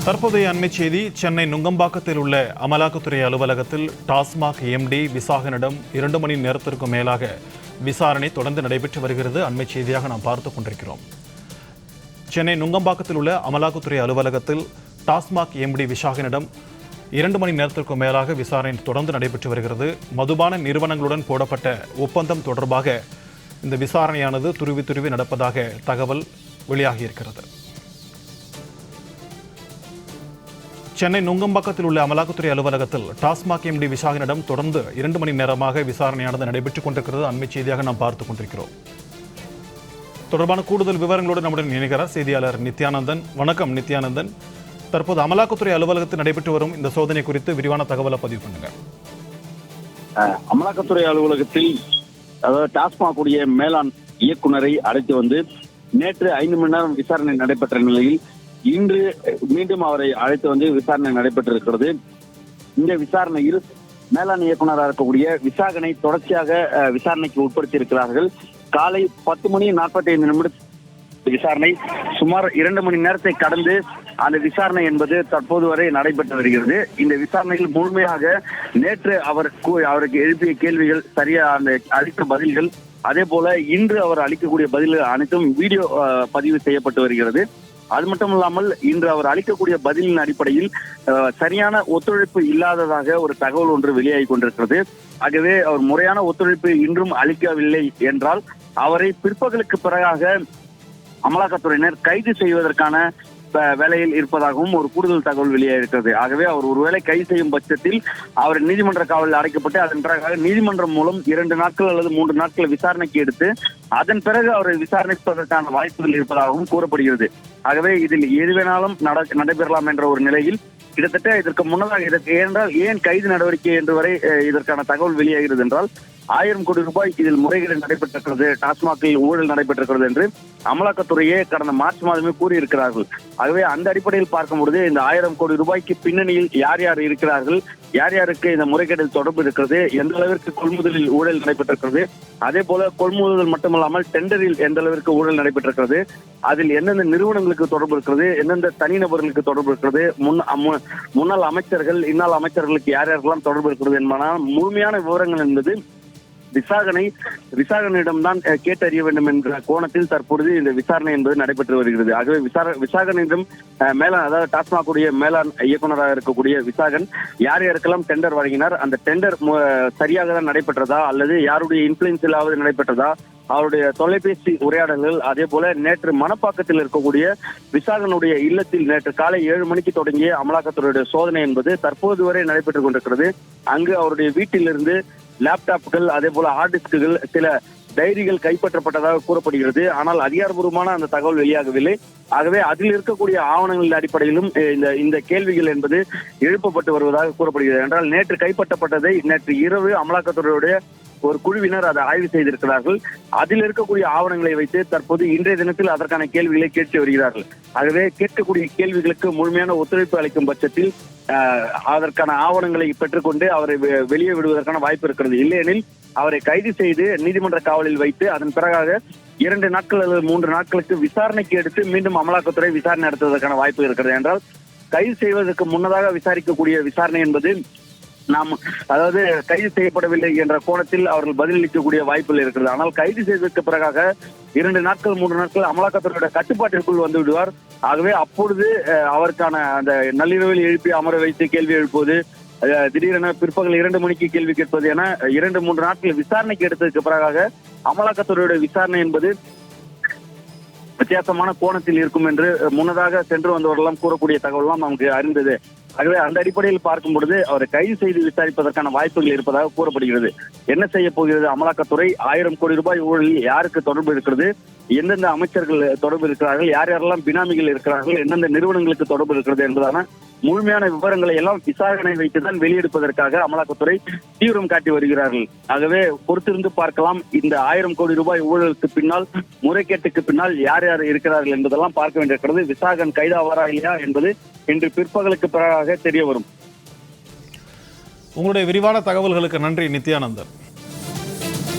தற்போதைய அண்மை செய்தி. சென்னை நுங்கம்பாக்கத்தில் உள்ள அமலாக்கத்துறை அலுவலகத்தில் டாஸ்மாக் எம்டி விசாகனிடம் 2 மணி நேரத்திற்கும் மேலாக விசாரணை தொடர்ந்து நடைபெற்று வருகிறது. அண்மை செய்தியாக நாம் பார்த்துக் கொண்டிருக்கிறோம். சென்னை நுங்கம்பாக்கத்தில் உள்ள அமலாக்கத்துறை அலுவலகத்தில் டாஸ்மாக் எம்டி விசாகனிடம் 2 மணி நேரத்திற்கும் மேலாக விசாரணை தொடர்ந்து நடைபெற்று வருகிறது. மதுபான நிறுவனங்களுடன் போடப்பட்ட ஒப்பந்தம் தொடர்பாக இந்த விசாரணையானது துருவி நடப்பதாக தகவல் வெளியாகியிருக்கிறது. சென்னை நுங்கம்பாக்கத்தில் உள்ள அமலாக்கத்துறை அலுவலகத்தில் டாஸ்மாக் எம்டி விசாகனிடம் தொடர்ந்து 2 மணி நேரமாக விசாரணையானது நடைபெற்றுக் கொண்டிருக்கிறது. அண்மை செய்தியாக நாம் பார்த்துக் கொண்டிருக்கிறோம். தொடர்பான கூடுதல் விவரங்களோடு நம்முடன் இணைகிறார் செய்தியாளர் நித்யானந்தன். வணக்கம் நித்யானந்தன். தற்போது அமலாக்கத்துறை அலுவலகத்தில் நடைபெற்று வரும் இந்த சோதனை குறித்து விரிவான தகவலை பதிவு பண்ணுங்க. அமலாக்கத்துறை அலுவலகத்தில் அதாவது டாஸ்மாக் உடைய மேலாண் இயக்குநரை அழைத்து வந்து நேற்று 5 மணி நேரம் விசாரணை நடைபெற்ற நிலையில் இன்று மீண்டும் அவரை அழைத்து வந்து விசாரணை நடைபெற்றிருக்கிறது. இந்த விசாரணையில் மேலாண் இயக்குநராக இருக்கக்கூடிய விசாகனை தொடர்ச்சியாக விசாரணைக்கு உட்படுத்தி இருக்கிறார்கள். காலை 10:45 விசாரணை சுமார் 2 மணி நேரத்தை கடந்து அந்த விசாரணை என்பது தற்போது வரை நடைபெற்று வருகிறது. இந்த விசாரணையில் முழுமையாக நேற்று அவருக்கு எழுப்பிய கேள்விகள், சரியா அந்த அளித்த பதில்கள், அதே போல இன்று அவர் அளிக்கக்கூடிய பதில்கள் அனைத்தும் வீடியோ பதிவு செய்யப்பட்டு வருகிறது. அது மட்டும் இல்லாமல் இன்று அவர் அளிக்கக்கூடிய பதிலின் அடிப்படையில் சரியான ஒத்துழைப்பு இல்லாததாக ஒரு தகவல் ஒன்று வெளியாகி கொண்டிருக்கிறது. ஆகவே அவர் முறையான ஒத்துழைப்பு இன்றும் அளிக்கவில்லை என்றால் அவரை பிற்பகலுக்கு பிறகாக அமலாக்கத்துறையினர் கைது செய்வதற்கான வேலையில் இருப்பதாகவும் ஒரு கூடுதல் தகவல் வெளியாகிருக்கிறது. ஆகவே அவர் ஒருவேளை கைது செய்யும் பட்சத்தில் அவர் நீதிமன்ற காவலில் அடைக்கப்பட்டு அதன் பிறகு நீதிமன்றம் மூலம் 2 நாட்கள் அல்லது 3 நாட்கள் விசாரணைக்கு எடுத்து அதன் பிறகு அவரை விசாரணைப்பதற்கான வாய்ப்புகள் இருப்பதாகவும் கூறப்படுகிறது. ஆகவே இதில் எது வேணாலும் நடைபெறலாம் என்ற ஒரு நிலையில் கிட்டத்தட்ட இதற்கு முன்னதாக ஏன் கைது நடவடிக்கை என்று வரை இதற்கான தகவல் வெளியாகிறது என்றால் 1000 கோடி ரூபாய் இதில் முறைகேடு நடைபெற்றிருக்கிறது, டாஸ்மாகில் ஊழல் நடைபெற்றிருக்கிறது என்று அமலாக்கத்துறையே கடந்த மார்ச் மாதமே கூறியிருக்கிறார்கள். ஆகவே அந்த அடிப்படையில் பார்க்கும்பொழுது இந்த 1000 கோடி ரூபாய்க்கு பின்னணியில் யார் யார் இருக்கிறார்கள், யார் யாருக்கு இந்த முறைகேட்டில் தொடர்பு இருக்கிறது, எந்த அளவிற்கு கொள்முதலில் ஊழல் நடைபெற்றிருக்கிறது, அதே போல கொள்முதல் மட்டுமல்லாமல் டெண்டரில் எந்த அளவிற்கு ஊழல் நடைபெற்றிருக்கிறது, அதில் எந்தெந்த நிறுவனங்களுக்கு தொடர்பு இருக்கிறது, எந்தெந்த தனிநபர்களுக்கு தொடர்பு இருக்கிறது, முன்னாள் அமைச்சர்கள் இன்னாள் அமைச்சர்களுக்கு யார் யாருக்கெல்லாம் தொடர்பு இருக்கிறது என்பதான முழுமையான விவரங்கள் என்பது விசாகனிடம்தான் கேட்டறிய வேண்டும் என்ற கோணத்தில் தற்பொழுது இந்த விசாரணை என்பது நடைபெற்று வருகிறது. ஆகவே விசாகனிடம் அதாவது டாஸ்மாக் உடைய மேலாண் இயக்குநராக இருக்கக்கூடிய விசாகன் யார் யாருக்கெல்லாம் டெண்டர் வழங்கினார், அந்த டெண்டர் சரியாக தான் நடைபெற்றதா அல்லது யாருடைய இன்ஃபுளுன்ஸிலாவது நடைபெற்றதா, அவருடைய தொலைபேசி உரையாடல்கள், அதே போல நேற்று மணப்பாக்கத்தில் இருக்கக்கூடிய விசாகனுடைய இல்லத்தில் நேற்று காலை 7 மணிக்கு தொடங்கிய அமலாக்கத்துறையுடைய சோதனை என்பது தற்போது வரை நடைபெற்றுக் கொண்டிருக்கிறது. அங்கு அவருடைய வீட்டிலிருந்து லேப்டாப்புகள், அதே போல ஹார்ட் டிஸ்குகள், சில டைரிகள் கைப்பற்றப்பட்டதாக கூறப்படுகிறது. ஆனால் அதிகாரப்பூர்வமான அந்த தகவல் வெளியாகவில்லை. ஆகவே அதில் இருக்கக்கூடிய ஆவணங்களின் அடிப்படையிலும் இந்த கேள்விகள் என்பது எழுப்பப்பட்டு வருவதாக கூறப்படுகிறது. என்றால் நேற்று கைப்பற்றப்பட்டதை நேற்று இரவு அமலாக்கத்துறையுடைய ஒரு குழுவினர் அதை ஆய்வு செய்திருக்கிறார்கள். அதில் இருக்கக்கூடிய ஆவணங்களை வைத்து தற்போது இன்றைய தினத்தில் அதற்கான கேள்விகளை கேட்டு வருகிறார்கள். ஆகவே கேட்கக்கூடிய கேள்விகளுக்கு முழுமையான ஒத்துழைப்பு அளிக்கும் பட்சத்தில் அதற்கான ஆவணங்களை பெற்றுக்கொண்டு அவரை வெளியே விடுவதற்கான வாய்ப்பு இருக்கிறது. இல்லையெனில் அவரை கைது செய்து நீதிமன்ற காவலில் வைத்து அதன் பிறகாக 2 நாட்கள் அல்லது 3 நாட்களுக்கு விசாரணைக்கு எடுத்து மீண்டும் அமலாக்கத்துறை விசாரணை நடத்துவதற்கான வாய்ப்பு இருக்கிறது. என்றால் கைது செய்வதற்கு முன்னதாக விசாரிக்கக்கூடிய விசாரணை என்பது அதாவது கைது செய்யப்படவில்லை என்ற கோணத்தில் அவர்கள் பதிலளிக்கக்கூடிய வாய்ப்புகள் இருக்கிறது. ஆனால் கைது செய்ததற்கு பிறகாக 2 நாட்கள் 3 நாட்கள் அமலாக்கத்துறையுடைய கட்டுப்பாட்டிற்குள் வந்து விடுவார். ஆகவே அப்பொழுது அவருக்கான அந்த நள்ளிரவில் எழுப்பி அமர வைத்து கேள்வி எழுப்புவது, திடீரென பிற்பகல் 2 மணிக்கு கேள்வி கேட்பது என 2-3 நாட்கள் விசாரணைக்கு எடுத்ததற்கு பிறகாக அமலாக்கத்துறையுடைய விசாரணை என்பது வித்தியாசமான கோணத்தில் இருக்கும் என்று முன்னதாக சென்று வந்தவர்களெல்லாம் கூறக்கூடிய தகவலாம் நமக்கு அறிந்தது. ஆகவே அந்த அடிப்படையில் பார்க்கும் பொழுது அவரை கைது செய்து விசாரிப்பதற்கான வாய்ப்புகள் இருப்பதாக கூறப்படுகிறது. என்ன செய்ய போகிறது அமலாக்கத்துறை? 1000 கோடி ரூபாய் ஊழலில் யாருக்கு தொடர்பு இருக்கிறது, எந்தெந்த அமைச்சர்கள் தொடர்பு இருக்கிறார்கள், யார் யாரெல்லாம் பினாமிகள் இருக்கிறார்கள், எந்தெந்த நிறுவனங்களுக்கு தொடர்பு இருக்கிறது என்பதான முழுமையான விவரங்களை எல்லாம் விசாரணை வைத்துதான் வெளியெடுப்பதற்காக அமலாக்கத்துறை தீவிரம் காட்டி வருகிறார்கள். ஆகவே பொறுத்திருந்து பார்க்கலாம். இந்த 1000 கோடி ரூபாய் ஊழலுக்கு பின்னால், முறைகேட்டுக்கு பின்னால் யார் யார் இருக்கிறார்கள் என்பதெல்லாம் பார்க்க வேண்டியிருக்கிறது. விசாகன் கைதாவாரா இல்லையா என்பது இன்று பிற்பகலுக்கு பிறகாக தெரிய வரும். உங்களுடைய விரிவான தகவல்களுக்கு நன்றி நித்யானந்தன்.